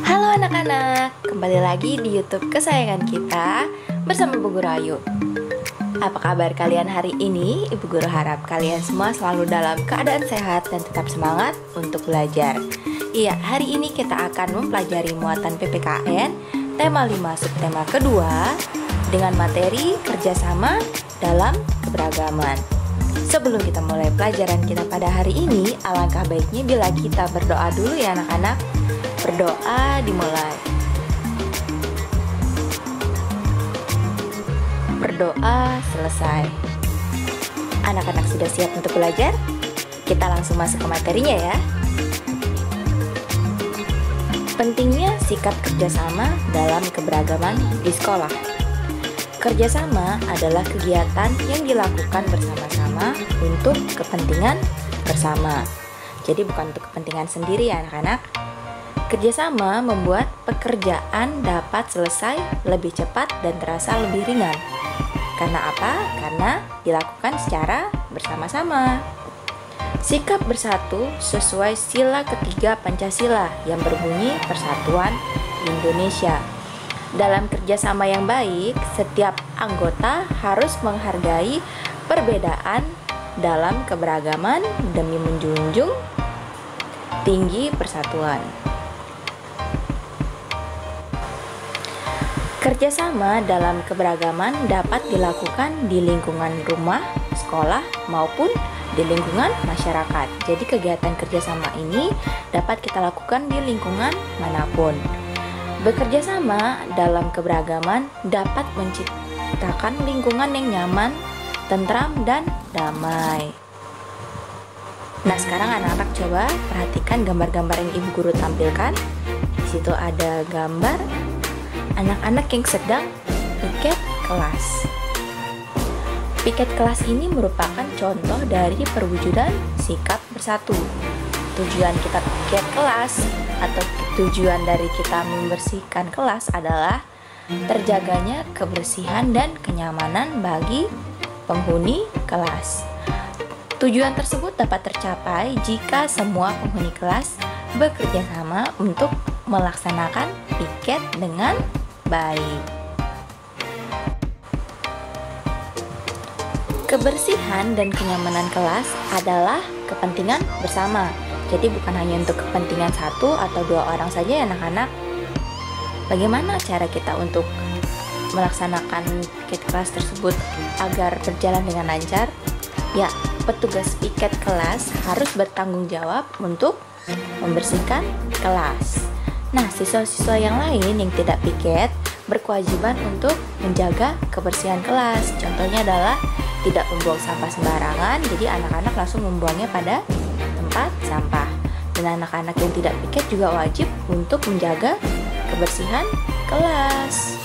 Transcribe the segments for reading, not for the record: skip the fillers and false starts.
Halo anak-anak, kembali lagi di YouTube kesayangan kita bersama Bu Guru Ayu. Apa kabar kalian hari ini? Ibu Guru harap kalian semua selalu dalam keadaan sehat dan tetap semangat untuk belajar. Iya, hari ini kita akan mempelajari muatan PPKN tema 5 subtema kedua dengan materi kerjasama dalam keberagaman. Sebelum kita mulai pelajaran kita pada hari ini, alangkah baiknya bila kita berdoa dulu ya anak-anak. Berdoa dimulai. Berdoa selesai. Anak-anak sudah siap untuk belajar? Kita langsung masuk ke materinya ya. Pentingnya sikap kerjasama dalam keberagaman di sekolah. Kerjasama adalah kegiatan yang dilakukan bersama-sama untuk kepentingan bersama. Jadi bukan untuk kepentingan sendiri ya anak-anak. Kerjasama membuat pekerjaan dapat selesai lebih cepat dan terasa lebih ringan. Karena apa? Karena dilakukan secara bersama-sama. Sikap bersatu sesuai sila ketiga Pancasila yang berbunyi Persatuan Indonesia. Dalam kerjasama yang baik, setiap anggota harus menghargai perbedaan dalam keberagaman demi menjunjung tinggi persatuan. Kerjasama dalam keberagaman dapat dilakukan di lingkungan rumah, sekolah, maupun di lingkungan masyarakat. Jadi kegiatan kerjasama ini dapat kita lakukan di lingkungan manapun. Bekerja sama dalam keberagaman dapat menciptakan lingkungan yang nyaman, tentram, dan damai. Nah, sekarang anak-anak coba perhatikan gambar-gambar yang Ibu Guru tampilkan. Di situ ada gambar anak-anak yang sedang piket kelas. Piket kelas ini merupakan contoh dari perwujudan sikap bersatu. Tujuan kita piket kelas atau tujuan dari kita membersihkan kelas adalah terjaganya kebersihan dan kenyamanan bagi penghuni kelas. Tujuan tersebut dapat tercapai jika semua penghuni kelas bekerja sama untuk melaksanakan piket dengan baik. Kebersihan dan kenyamanan kelas adalah kepentingan bersama. Jadi bukan hanya untuk kepentingan satu atau dua orang saja ya anak-anak. Bagaimana cara kita untuk melaksanakan piket kelas tersebut agar berjalan dengan lancar? Ya, petugas piket kelas harus bertanggung jawab untuk membersihkan kelas. Nah, siswa-siswa yang lain yang tidak piket berkewajiban untuk menjaga kebersihan kelas. Contohnya adalah tidak membuang sampah sembarangan, jadi anak-anak langsung membuangnya pada tempat sampah. Dan anak-anak yang tidak piket juga wajib untuk menjaga kebersihan kelas.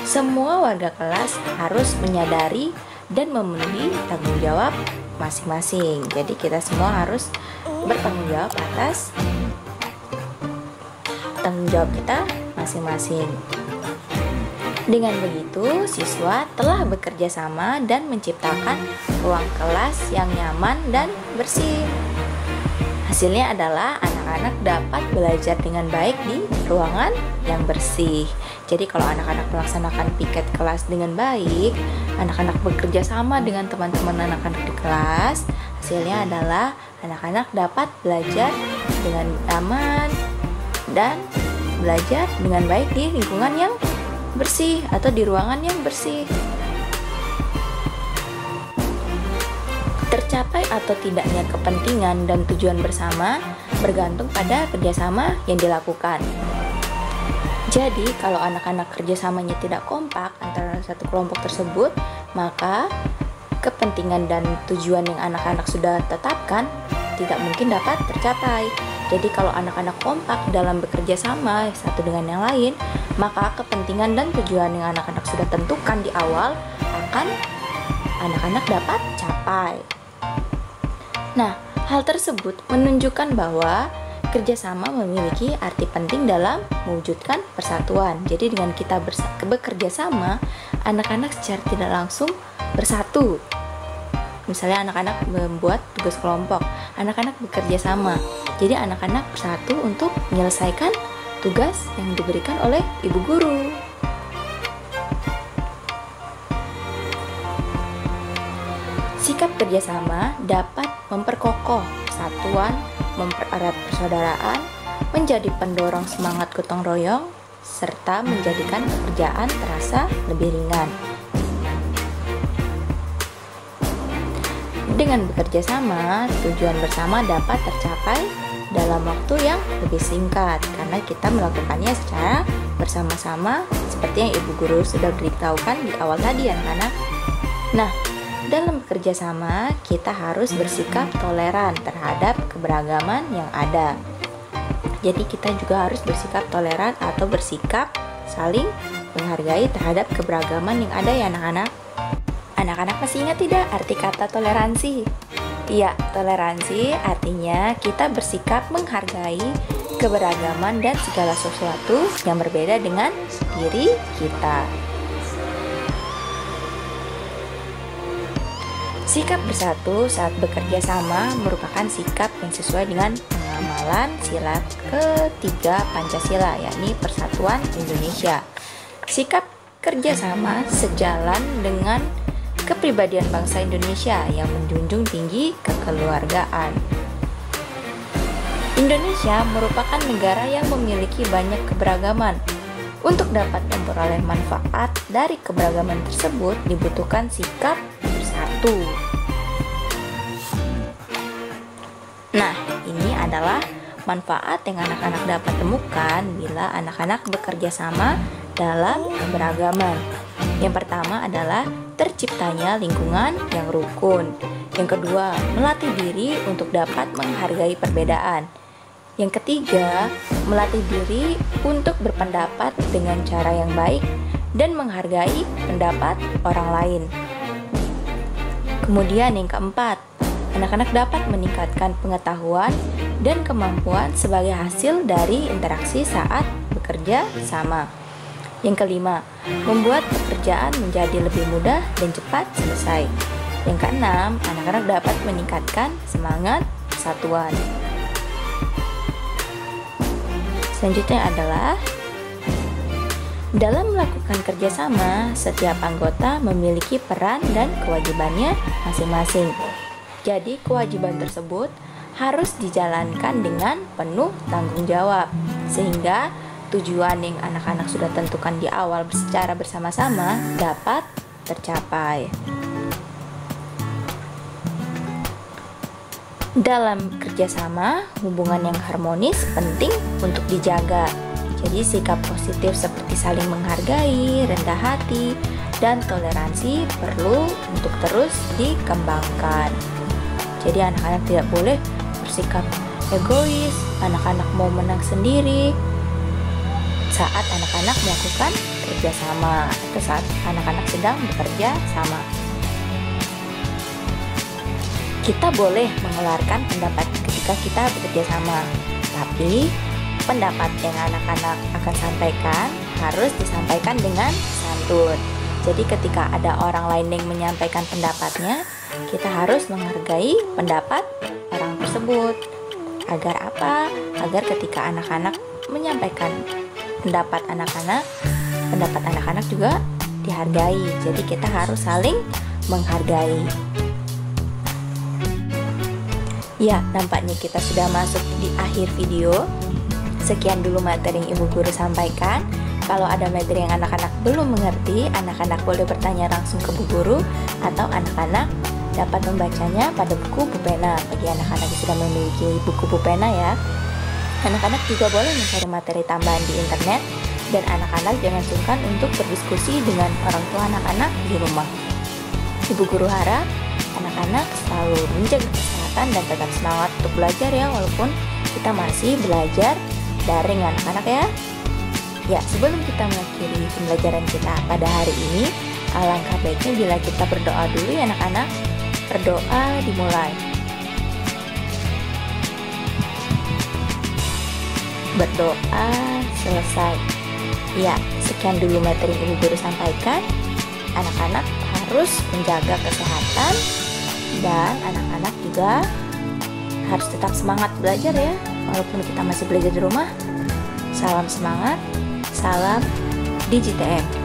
Semua warga kelas harus menyadari dan memenuhi tanggung jawab masing-masing. Jadi kita semua harus bertanggung jawab atas tanggung jawab kita masing-masing. Dengan begitu, siswa telah bekerja sama dan menciptakan ruang kelas yang nyaman dan bersih. Hasilnya adalah anak-anak dapat belajar dengan baik di ruangan yang bersih. Jadi kalau anak-anak melaksanakan piket kelas dengan baik, anak-anak bekerja sama dengan teman-teman anak-anak di kelas, hasilnya adalah anak-anak dapat belajar dengan aman dan belajar dengan baik di lingkungan yang bersih atau di ruangan yang bersih. Tercapai atau tidaknya kepentingan dan tujuan bersama bergantung pada kerjasama yang dilakukan. Jadi kalau anak-anak kerjasamanya tidak kompak antara satu kelompok tersebut, maka kepentingan dan tujuan yang anak-anak sudah tetapkan tidak mungkin dapat tercapai. Jadi kalau anak-anak kompak dalam bekerja sama satu dengan yang lain, maka kepentingan dan tujuan yang anak-anak sudah tentukan di awal akan anak-anak dapat capai. Nah, hal tersebut menunjukkan bahwa kerjasama memiliki arti penting dalam mewujudkan persatuan. Jadi dengan kita bekerja sama, anak-anak secara tidak langsung bersatu. Misalnya anak-anak membuat tugas kelompok, anak-anak bekerja sama. Jadi anak-anak bersatu untuk menyelesaikan tugas yang diberikan oleh ibu guru. Sikap kerjasama dapat memperkokoh persatuan, mempererat persaudaraan, menjadi pendorong semangat gotong royong, serta menjadikan pekerjaan terasa lebih ringan. Dengan bekerja sama, tujuan bersama dapat tercapai dalam waktu yang lebih singkat karena kita melakukannya secara bersama-sama seperti yang ibu guru sudah beritahukan di awal tadi ya anak-anak. Nah, dalam bekerja sama kita harus bersikap toleran terhadap keberagaman yang ada. Jadi kita juga harus bersikap toleran atau bersikap saling menghargai terhadap keberagaman yang ada ya anak-anak. Anak-anak masih ingat tidak arti kata toleransi? Iya, toleransi artinya kita bersikap menghargai keberagaman dan segala sesuatu yang berbeda dengan diri kita. Sikap bersatu saat bekerja sama merupakan sikap yang sesuai dengan pengamalan sila ketiga Pancasila, yakni Persatuan Indonesia. Sikap kerjasama sejalan dengan kepribadian bangsa Indonesia yang menjunjung tinggi kekeluargaan. Indonesia merupakan negara yang memiliki banyak keberagaman. Untuk dapat memperoleh manfaat dari keberagaman tersebut dibutuhkan sikap bersatu. Nah, ini adalah manfaat yang anak-anak dapat temukan bila anak-anak bekerja sama dalam keberagaman. Yang pertama adalah terciptanya lingkungan yang rukun. Yang kedua, melatih diri untuk dapat menghargai perbedaan. Yang ketiga, melatih diri untuk berpendapat dengan cara yang baik dan menghargai pendapat orang lain. Kemudian yang keempat, anak-anak dapat meningkatkan pengetahuan dan kemampuan sebagai hasil dari interaksi saat bekerja sama. Yang kelima, membuat pekerjaan menjadi lebih mudah dan cepat selesai. Yang keenam, anak-anak dapat meningkatkan semangat persatuan. Selanjutnya adalah dalam melakukan kerjasama, setiap anggota memiliki peran dan kewajibannya masing-masing. Jadi kewajiban tersebut harus dijalankan dengan penuh tanggung jawab, sehingga tujuan yang anak-anak sudah tentukan di awal secara bersama-sama dapat tercapai. Dalam kerjasama, hubungan yang harmonis penting untuk dijaga. Jadi sikap positif seperti saling menghargai, rendah hati, dan toleransi perlu untuk terus dikembangkan. Jadi anak-anak tidak boleh bersikap egois, anak-anak mau menang sendiri saat anak-anak melakukan kerjasama atau saat anak-anak sedang bekerja sama. Kita boleh mengeluarkan pendapat ketika kita bekerja sama, tapi pendapat yang anak-anak akan sampaikan harus disampaikan dengan santun. Jadi ketika ada orang lain yang menyampaikan pendapatnya, kita harus menghargai pendapat orang tersebut. Agar apa? Agar ketika anak-anak menyampaikan pendapat anak-anak juga dihargai. Jadi kita harus saling menghargai. Ya, nampaknya kita sudah masuk di akhir video. Sekian dulu materi yang Ibu Guru sampaikan. Kalau ada materi yang anak-anak belum mengerti, anak-anak boleh bertanya langsung ke Bu Guru atau anak-anak dapat membacanya pada buku Bupena. Bagi anak-anak yang sudah memiliki buku Bupena ya. Anak-anak juga boleh mencari materi tambahan di internet, dan anak-anak jangan sungkan untuk berdiskusi dengan orang tua anak-anak di rumah. Ibu Guru harap anak-anak selalu menjaga kesehatan dan tetap semangat untuk belajar ya, walaupun kita masih belajar daring anak-anak ya. Ya, sebelum kita mengakhiri pembelajaran kita pada hari ini, alangkah baiknya bila kita berdoa dulu ya anak-anak. Berdoa dimulai. Berdoa selesai. Ya, sekian dulu materi Ibu Guru sampaikan. Anak-anak harus menjaga kesehatan Dan anak-anak juga harus tetap semangat belajar ya, walaupun kita masih belajar di rumah. Salam semangat, salam DigiTM.